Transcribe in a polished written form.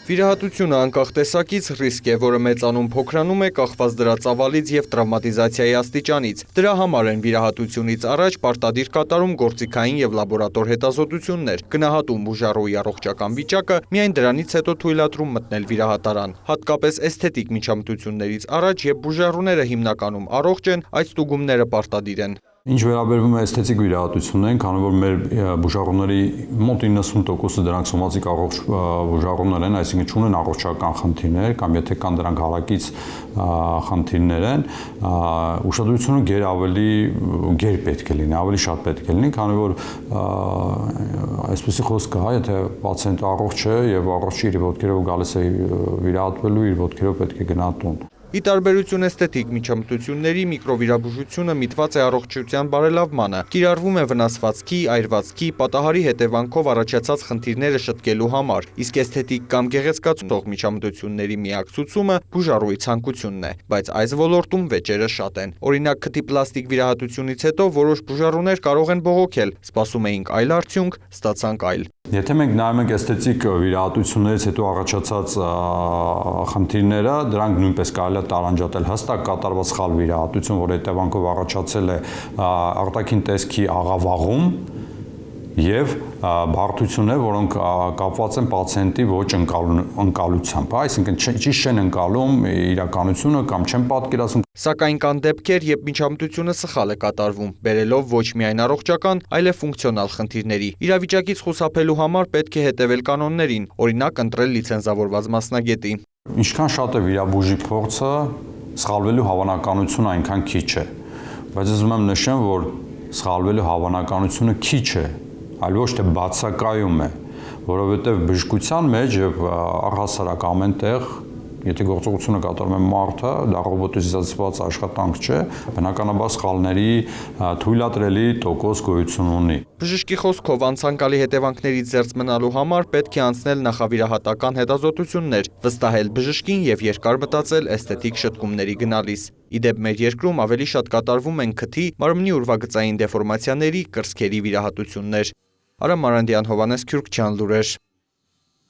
Վիրահատությունը անկախ տեսակից ռիսկ է, որը մեծանում փոքրանում է կախված դրա ծավալից և տրավմատիզացիայի աստիճանից։ Դրա համար են վիրահատությունից առաջ պարտադիր կատարում գործիքային և լաբորատոր հետազոտություններ, գնահատում բուժառուի առողջական վիճակը, միայն դրանից հետո թույլատրում մտնել վիրահատարան։ Հատկապես էսթետիկ միջամտություններից առաջ, երբ բուժառուները հիմնականում առողջ են, այդ ստուգումները պարտադիր են։ Ինչ վերաբերվում է էսթետիկ վիրահատություններին, քանի որ մեր բուժառուների մոտ 90%-ը դրանք սոմատիկ առողջ բուժառուներ են, այսինքն չունեն առողջական խնդիրներ կամ եթե կան դրանք հարակից խնդիրներ են, ուշադրությունը գեր պետք է լինի, ավելի շատ պետք է լինի, քանի որ այսպեսի խոսք կա, եթե պացիենտը առողջ է եւ առողջ իր ոտքերով գալիս է վիրահատվելու, իր ոտքերով պետք է գնա տուն։ Ի տարբերություն էսթետիկ միջամտությունների, միկրովիրաբուժությունը միտված է առողջության բարելավմանը, կիրառվում է վնասվածքի, այրվածքի, պատահարի հետևանքով առաջացած խնդիրները շտկելու համար, իսկ էսթետիկ կամ գեղեցկացնող միջամտությունների միակ ցուցումը բուժառուի ցանկությունն է, բայց այս ոլորտում վեճերը շատ են։ Օրինակ, քթի պլաստիկ վիրահատությունից հետո որոշ բուժառուներ կարող են բողոքել, սպասում էինք այլ արդյունք, ստացանք այլ։ Եթե մենք նայում ենք էսթետիկ վիրահատություններից հետո առաջացած խնդիրները, դրանք նույնպես կարելի է տարանջատել հստակ կատարված սխալ վիրահատություն, որի հետևանքով առաջացել է արտաքին տեսքի աղավաղում եւ բարդություններ, որոնք կապված են պացիենտի ոչ ընկալությամբ, այսինքն ճիշտ չեն ընկալում իրականությունը կամ չեն պատկերացնում։ Սակայն կան դեպքեր, երբ միջամտությունը սխալ է կատարվում, բերելով ոչ միայն առողջական, այլև ֆունկցիոնալ խնդիրների։ Իրավիճակից խուսափելու համար պետք է հետևել կանոններին, օրինակ ընտրել լիցենզավորված մասնագետի։ Ինչքան շատ է վիրաբուժի փորձը, սխալվելու հավանականությունը այնքան քիչ է, բայց ես ուզում եմ նշեմ, որ սխալվելու հավանականությունը քիչ է, այլ ոչ թե բացակայում է, որովհետև բժշկության մեջ եւ առհասարակ ամեն տեղ, եթե գործողությունը կատարում է մարդը, դա ռոբոտիզացված աշխատանք չէ, բնականաբար սխալների թույլատրելի տոկոս գոյություն ունի։ Բժշկի խոսքով անցանկալի հետևանքներից զերծ մնալու համար պետք է անցնել նախավիրահատական հետազոտություններ, վստահել բժշկին եւ երկար մտածել էսթետիկ շտկումների գնալիս։ Իդեպ մեր երկրում ավելի շատ կատարվում են քթի, մարմնի ուրվագծային դեֆորմացիաների, կրծքերի վիրահատություններ։ Արամ Մարանդյան, Հովհաննես Քյուրքչյան լուրեր։